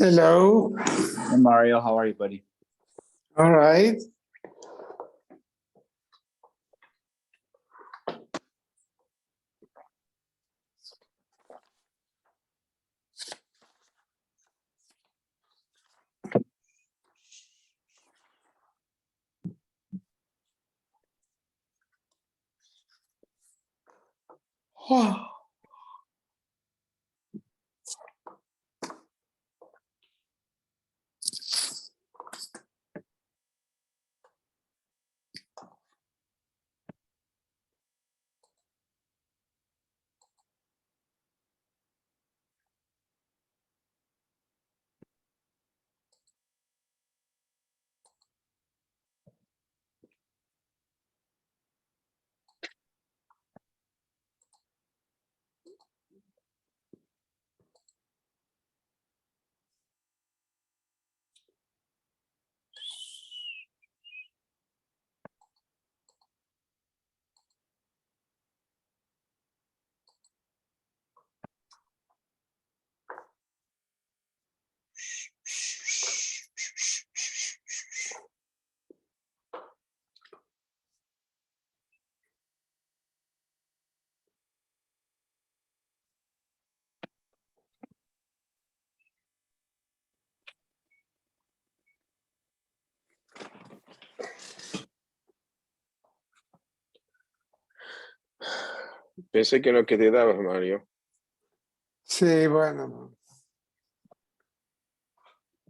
Hello. Hey Mario, how are you, buddy? All right. Pensé que no quedabas, Mario. Sí, bueno.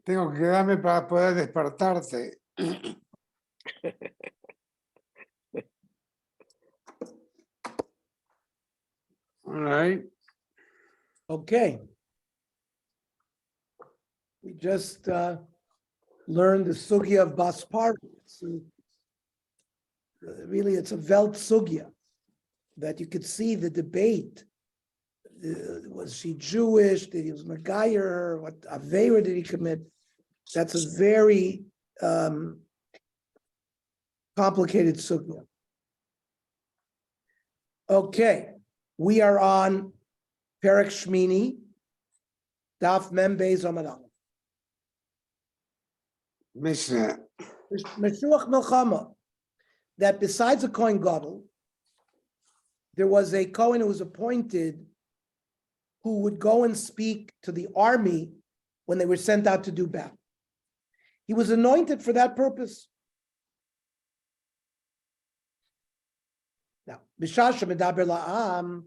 Tengo que quedarme para poder despertarte. All right. Okay. We just learned the sugya of Baspar. Really, it's a Welt sugya that you could see the debate. Was she Jewish? Did he was Megayer? What Aveira did he commit? That's a very complicated sugya. Okay, we are on Perek Shmini, Daf Mem Beis Amud Aleph. Mishnah. Meshuach Melchama, that besides a Kohen Gadol, there was a Kohen who was appointed who would go and speak to the army when they were sent out to do battle. He was anointed for that purpose. Now, Bishasha Medaber La'am,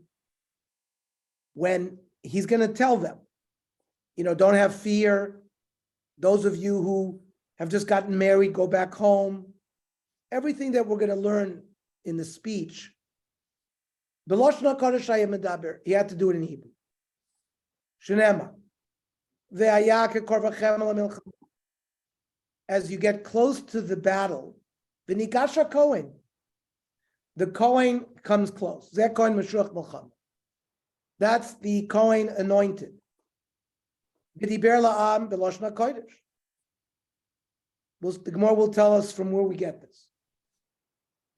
when he's going to tell them, don't have fear. Those of you who have just gotten married, go back home. Everything that we're going to learn in the speech, B'loshna Kodesh Hayeh Medaber, he had to do it in Hebrew. Shenema, Ve'aya kekorvachem l'milchama. As you get close to the battle, V'nikasha Kohen, the Kohen comes close. Zeh Kohen Meshuach Melchama. That's the Kohen anointed. V'diber la'am b'loshna kodesh. The Gemara will tell us from where we get this.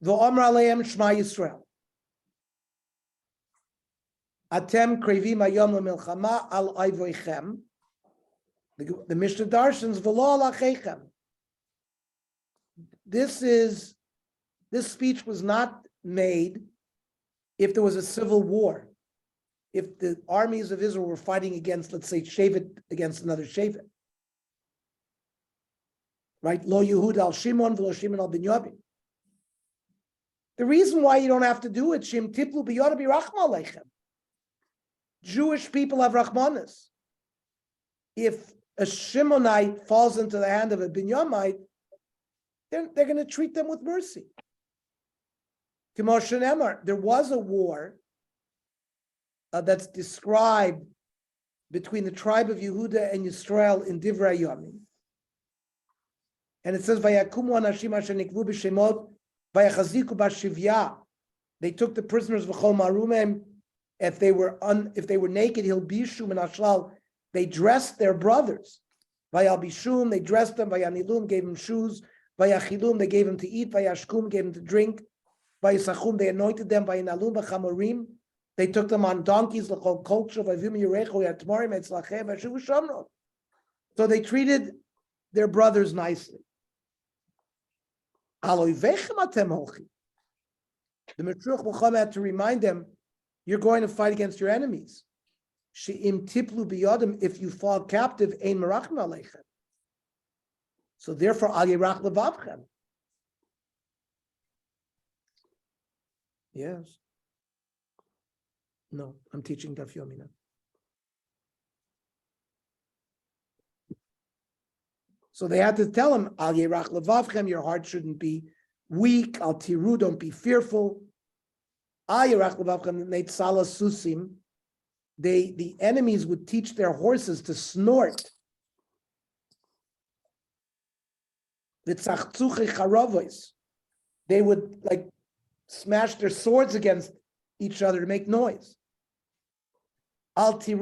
V'omar aleim Shema Yisrael. Atem krevim hayom le'milchama al ayvoichem. The Mishnah Darshans v'lo al achechem. This speech was not made if there was a civil war. If the armies of Israel were fighting against, let's say, Shevet against another Shevet. Right? Lo Yehud al Shimon v'lo Shimon al Binyamin. The reason why you don't have to do it, Shim tiplu b'yoda b'rachma aleichem. Jewish people have rachmanis. If a Shimonite falls into the hand of a Binyamite, they're going to treat them with mercy. K'mo shenemar, there was a war that's described between the tribe of Yehuda and Yisrael in Divrei Yomim. And it says, Vayakumu anashim asher nikvu b'shemot, vayachaziku b'shivya. They took the prisoners v'chol marumem. If they were naked, he'll bishum and ashlal. They dressed their brothers. Vayal bishum, they dressed them. Vayanilum, gave them shoes. Vayachilum, they gave them to eat. Vayashkum, gave them to drink. Vayisachum, they anointed them. Vayinalum b'chamorim. They took them on donkeys, l'chol culture, v'avim yirechu yatmorim etzlachem v'shuvu shomron. So they treated their brothers nicely. The Metruch Muhammad had to remind them, you're going to fight against your enemies. If you fall captive, ein merachim aleichem. So therefore, al yirach levavchem. Yes. No, I'm teaching Daf Yomi now. So they had to tell him, al yirach levavchem, your heart shouldn't be weak. Al tiru, don't be fearful. Al yirach levavchem, neitzala susim. The enemies would teach their horses to snort. They would like smash their swords against each other to make noise. They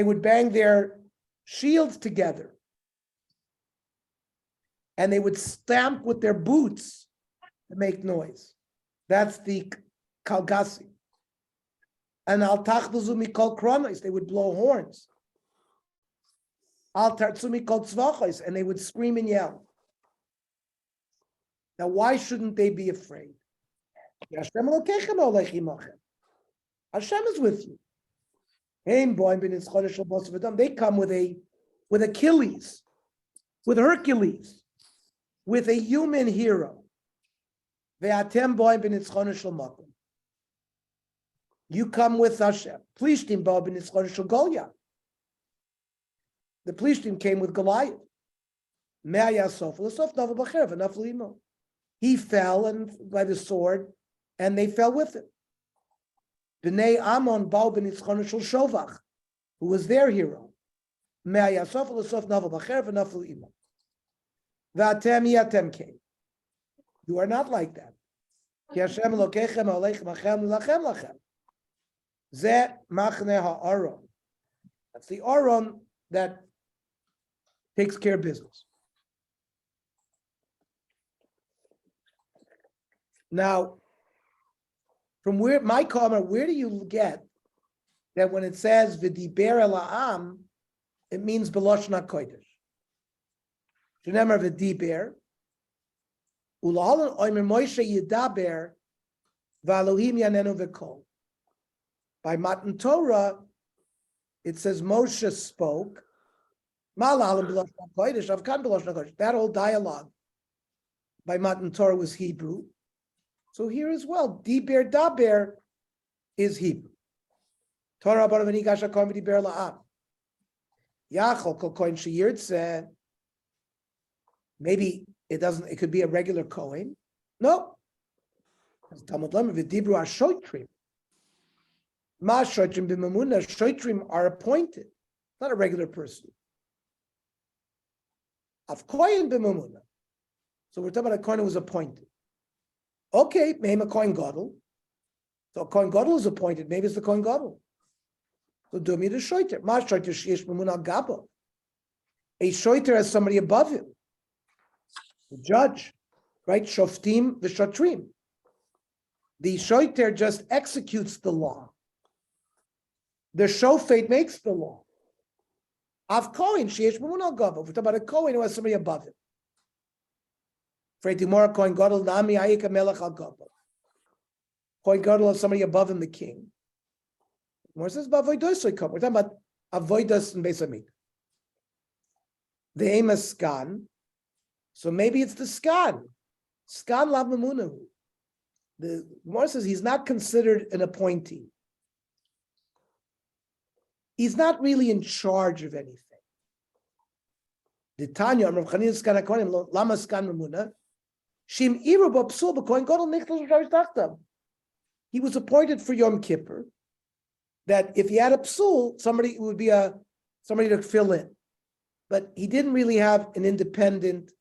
would bang their shields together. And they would stamp with their boots to make noise. That's the Kalgasi. And al tachduzu mikol kronos, they would blow horns. Al tartzu mikol tzvachos, and they would scream and yell. Now, why shouldn't they be afraid? Hashem is with you. They come with Achilles, with Hercules, with a human hero. You come with Hashem. Plishtim ba b'nitzchon shel Goliath. The Plishtim came with Goliath. He fell by the sword, and they fell with him. B'nei Ammon ba b'nitzchon shel Shovach, who was their hero. V'atem came. You are not like that. Ki Hashem Elokechem aleichem lachem lachem lachem. Zeh machne ha'aron. That's the aron that takes care of business. Now, from where my comment, where do you get that when it says v'diber el ha'am, it means b'loshon hakodesh? Shenemar v'diber ulahalan oimer Moshe yidaber v'Elohim yanenu v'kol. By Matan Torah, it says Moshe spoke. That whole dialogue by Matan Torah was Hebrew. So here as well, Diber Daber is Hebrew. Torah bar v'nigash hakohen v'diber la'am. Yachol kol kohen sheyirtzeh. Maybe it doesn't. It could be a regular kohen. No. Talmud Lamed v'dibru hashoitrim. Ma shoitrim b'mamuna. Shoitrim are appointed, not a regular person. Of kohen b'mamuna. So we're talking about a kohen who was appointed. Okay, maybe a kohen gadol. So a kohen gadol is appointed. Maybe it's the kohen gadol. So do me the shoiter. Ma shoiter sheyesh b'mamuna gabo. A shoiter has somebody above him. The judge, right? Shoftim v'shotrim. The shoiter just executes the law. The shofet makes the law. Av kohen sheyesh b'mamuna gabo. We're talking about a kohen who has somebody above him. Kohen gadol nami ayika melech al gabo. Kohen gadol has somebody above him, the king. More says b'avodos come. We're talking about avodos and Beis Hamikdash. The aim is skan. So maybe it's the skan. Skan lav mamunahu. The Gemara says he's not considered an appointee. He's not really in charge of anything. The Tanya, Rav Chanina skan hakohanim, lama skan mamuna. Shim iru b'psul b'kohen gadol nichnas v'sharish tachtav. He was appointed for Yom Kippur. That if he had a psul, somebody would be somebody to fill in. But he didn't really have an independent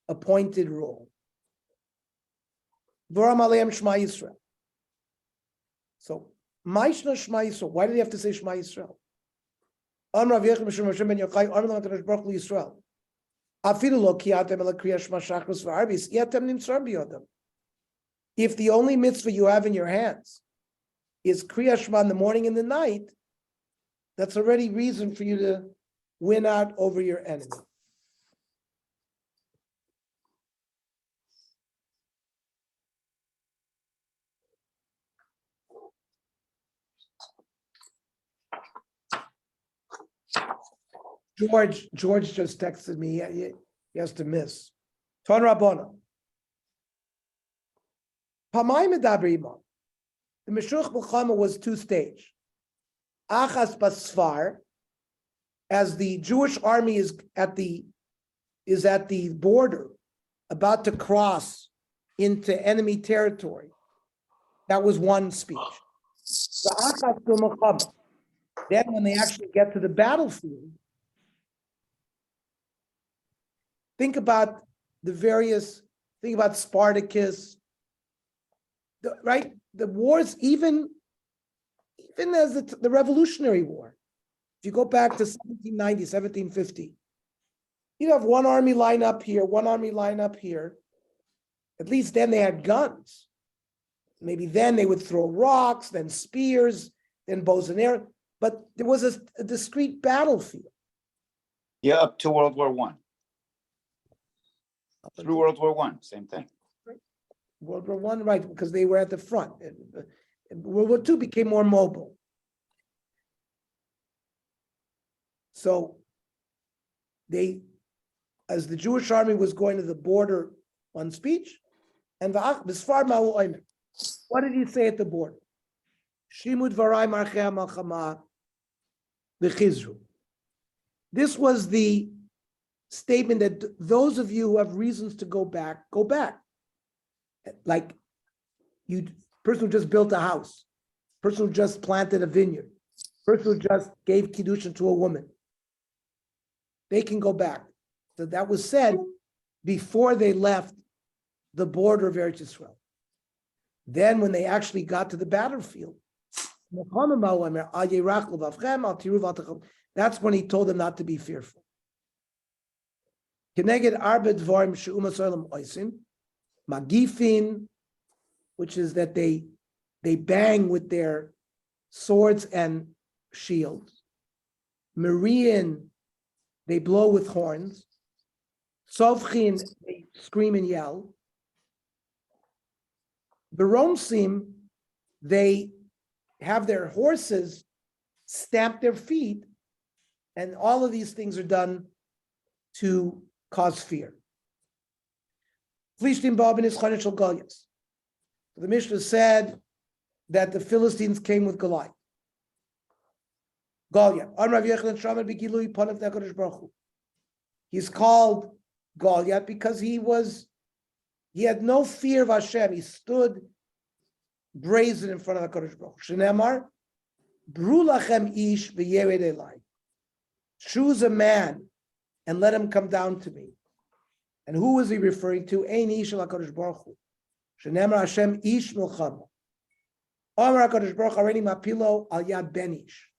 appointed role. V'ram aleim Shema Yisrael. So, Ma'ishna Shema Yisrael. Why did he have to say Shema Yisrael? Am Rav Yechim Mishum Hashem ben Yochai Am L'Makadosh Baruch Hu Yisrael. Afilu lo kiyatem el kriya Shema Shachris v'Arbis yatem nimtzar biyodam. If the only mitzvah you have in your hands is Kriya Shema in the morning and the night, That's already reason for you to win out over your enemy. George just texted me. He has to miss. Ton Rabbona. Pamayim medabrima. The Meshruch Milchama was two-stage. Achas basfar, as the Jewish army is at the border, about to cross into enemy territory. That was one speech. The Achas Milchama. Then when they actually get to the battlefield, think about Spartacus, the wars, even as the Revolutionary War. If you go back to 1790, 1750, you'd have one army line up here, one army line up here. At least then they had guns. Maybe then they would throw rocks, then spears, then bows and arrows. But there was a discrete battlefield. Yeah, up to World War I. Through World War I, same thing. World War I, right, because they were at the front. World War II became more mobile. So as the Jewish army was going to the border on speech, and what did he say at the border? Shimud varay marchei malchama v'chizru. This was the statement that those of you who have reasons to go back, go back. Like person who just built a house, person who just planted a vineyard, person who just gave kiddushin to a woman. They can go back. So that was said before they left the border of Eretz Yisrael. Then when they actually got to the battlefield, that's when he told them not to be fearful. Magifin, which is that they bang with their swords and shields. Marian, they blow with horns. Sovchin, they scream and yell. Beromsim, they have their horses stamp their feet, and all of these things are done to cause fear. The Mishnah said that the Philistines came with Goliath. He's called Goliath because he had no fear of Hashem. He stood brazen in front of HaKadosh Baruch Hu. Shenemar, Bru lachem ish v'yered elai. Choose a man and let him come down to me. And who was he referring to? Ein ish HaKadosh Baruch Hu. Shenemar Hashem ish milchama. Amar HaKadosh Baruch Hu already mapilo al yad ben ish.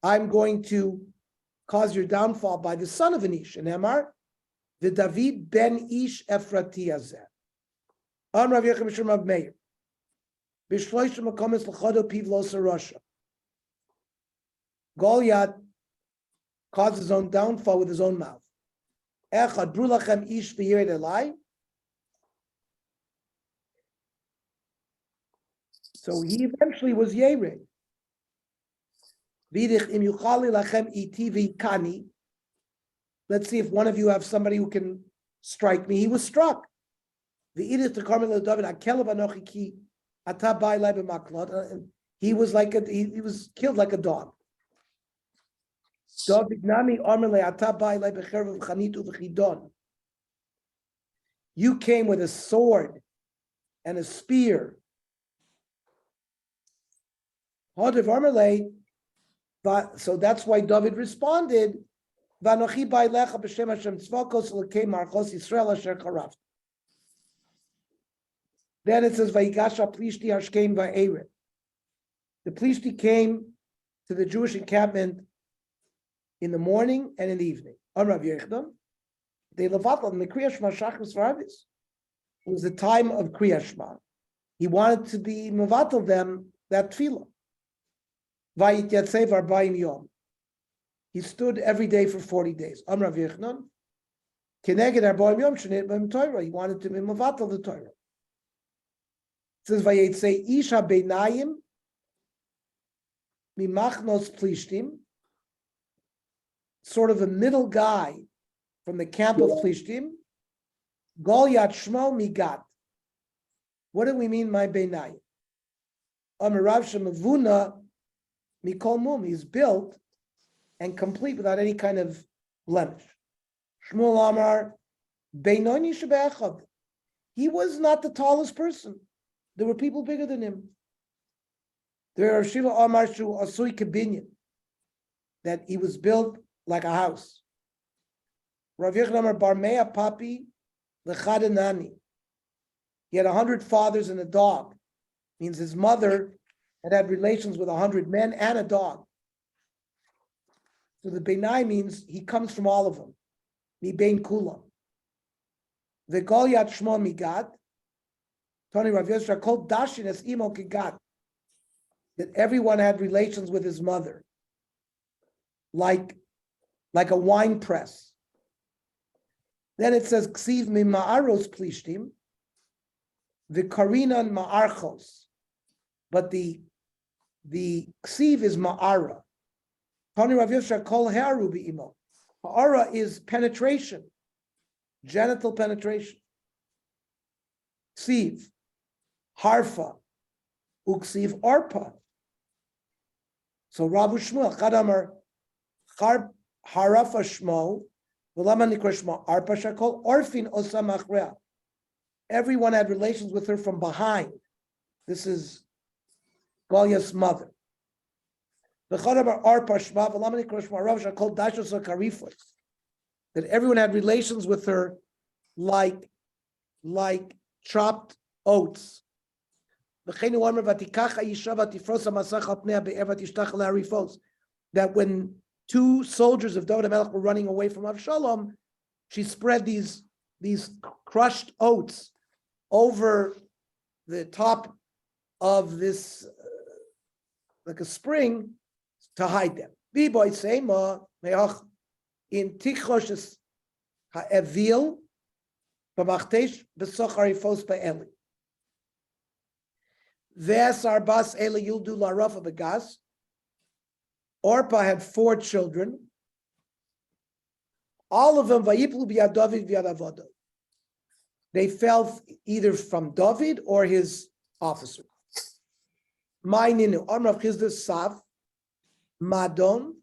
I'm going to cause your downfall by the son of an ish. Shenemar the David ben ish Efrati hazeh. Amar Rav Yechim Mishum Rav Meir. B'shloish makomes l'chodo piv lo sarasha. Goliath caused his own downfall with his own mouth. Echad bru lachem ish v'yired elai. So he eventually was Yered. Vidich im yuchali lachem iti v'ikani. Let's see if one of you have somebody who can strike me. He was struck. V'idich t'karmel David akelav anochi ki ata bai lai b'maklot. He was killed like a dog. David nami armor le ata bai lai b'cherv v'chanitu v'chidon. You came with a sword and a spear. So that's why David responded, then it says, the Plishti came to the Jewish encampment in the morning and in the evening. It was the time of Kriya Shema. He wanted to be mevatel them that tefillah. Vayityatzei v'arbayim yom. He stood every day for 40 days. Amar Vichnon. Keneged arbayim yom shenit b'im Torah. He wanted to be mavatal the Torah. It says Vayitzei ish habeinayim mimachnos plishtim. Sort of a middle guy from the camp of Plishtim. Goliath Shmo Migat. What do we mean by Beinayim? Amarav Shemavuna Mikol Mum. He's built and complete without any kind of blemish. Shmuel Amar Beinoni Shebe'echad. He was not the tallest person. There were people bigger than him. There are Shiva Amar Shu Asui Kabinyan. That he was built like a house. Rav Yechon Amar Barmea Papi Lechadanani. He had 100 fathers and a dog. Means his mother had relations with 100 men and a dog. So the Beinai means he comes from all of them. Mi Bein Kulam. The Goliath Shmo Migat. Tony Rav Yosha called Dashin as Imo Kigat. That everyone had relations with his mother. Like a wine press. Then it says Ksiv mi ma'aros plishtim, the karinan ma'archos, but the ksiv is ma'ara. Tani Rav Yosha kol haru bi'imo. Ma'ara is penetration, genital penetration. Ksiv, harfa, uksiv arpa. So Rabu Shmuel Chadamar Harafa Shmo, V'lama Nikra Shmo Arpa Shakol Orfin Osa Machrea. Everyone had relations with her from behind. This is Goliath's mother. V'chadabar Arpa Shma V'lama Nikra Shmo Arav Shakol Dashos Karifos. That everyone had relations with her like chopped oats. That when two soldiers of David HaMelech were running away from Avshalom, she spread these crushed oats over the top of this, like a spring, to hide them. In Tichoshes ha'evil b'machtesh b'soch be'eli. Ve'asar bas ele yuldu la'rafa b'gas. Orpah had 4 children. All of them, vayiplu b'yad David v'yad avodo. They fell either from David or his officer. Ma'ininu, Amrav Chizda Sav, Madon,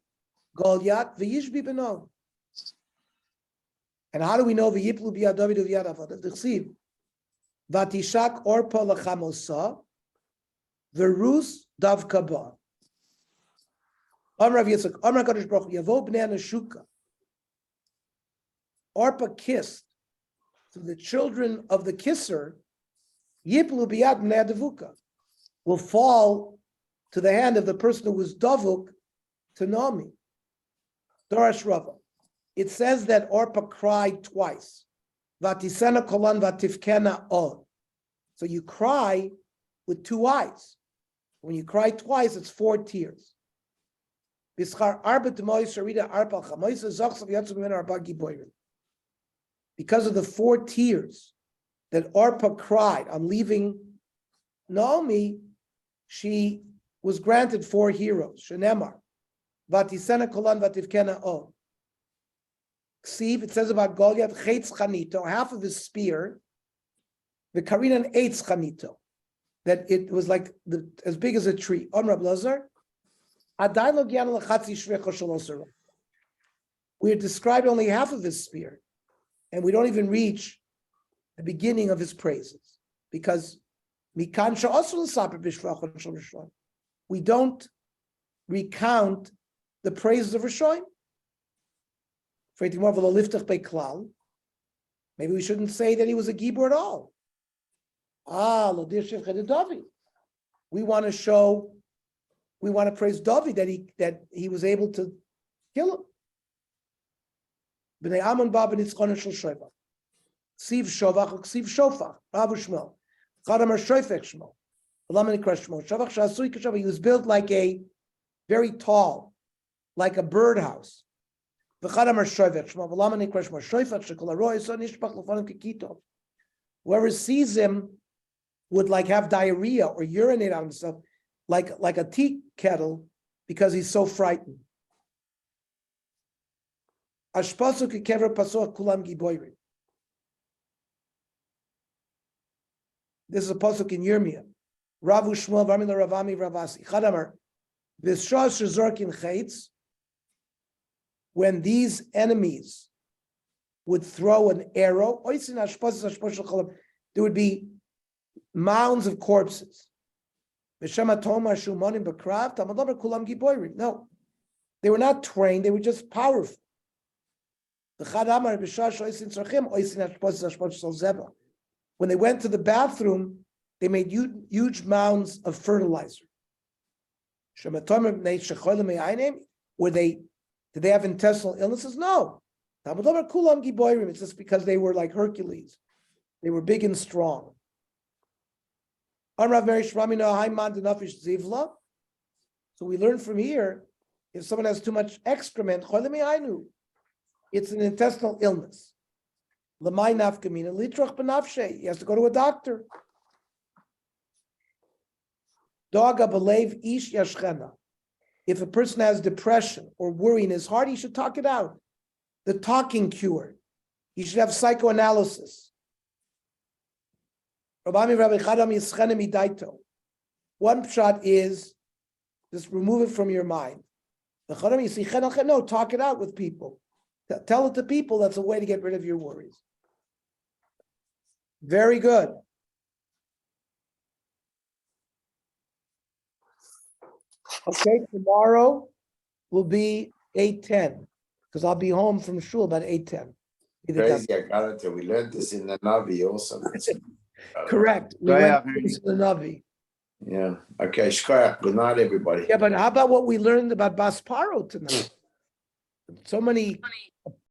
Goliath, v'yishbi b'no. And how do we know v'yiplu b'yad David v'yad avodo? The Chsiv, v'tishak Orpah l'chamosa, v'rus davka ba. Amar Yitzchak, Amar Kadosh Baruch Hu, Yavo b'nei Neshuka. Orpah kissed. So the children of the kisser, Yiplu b'yad b'nei Davuka, will fall to the hand of the person who was Davuk to Naomi. Dorash Rava. It says that Orpah cried twice. Vatisena kolan vatifkena od. So you cry with 2 eyes. When you cry twice, it's 4 tears. Because of the 4 tears that Orpah cried on leaving Naomi, she was granted 4 heroes. Shenemar, Vatisena kolan vatifkena o. Ksiv, it says about Goliath, Chetz chanito, half of his spear, the Karinan Eitz chanito, that it was like as big as a tree. On Rab Lazar, we had described only half of his spear, and we don't even reach the beginning of his praises, because we don't recount the praises of Rishonim. Maybe we shouldn't say that he was a gibor at all. We want to praise David that he was able to kill him. B'nei Ammon ba b'nitzchon shel Shofach. Ksiv Shovach or Ksiv Shofach. Rabu Shmuel. Chadamar Shofech Shmuel. V'lama nikra Shmuel. Shovach sha'asui k'Shovach. He was built like a very tall, like a birdhouse. Whoever sees him would like have diarrhea or urinate on himself like a tea kettle because he's so frightened. This is a pasuk in Yirmiyah. Ravu Shmuel V'Amina Ravami Ravasi Chadamar V'Shas Shezorkin Chaitz. When these enemies would throw an arrow, there would be mounds of corpses. No, they were not trained, they were just powerful. When they went to the bathroom, they made huge mounds of fertilizer. Did they have intestinal illnesses? No. It's just because they were like Hercules. They were big and strong. So we learn from here, if someone has too much excrement, it's an intestinal illness. He has to go to a doctor. If a person has depression or worry in his heart, he should talk it out. The talking cure. He should have psychoanalysis. One shot is just remove it from your mind. No, talk it out with people. Tell it to people. That's a way to get rid of your worries. Very good. Okay, tomorrow will be 8:10 because I'll be home from shul about 8:10. Crazy, I got it. We learned this in the Navi also. Correct. We Go went ahead, to the Navi. Yeah. Okay. Shkoyach. Good night, everybody. Yeah, but how about what we learned about Basparo tonight? So many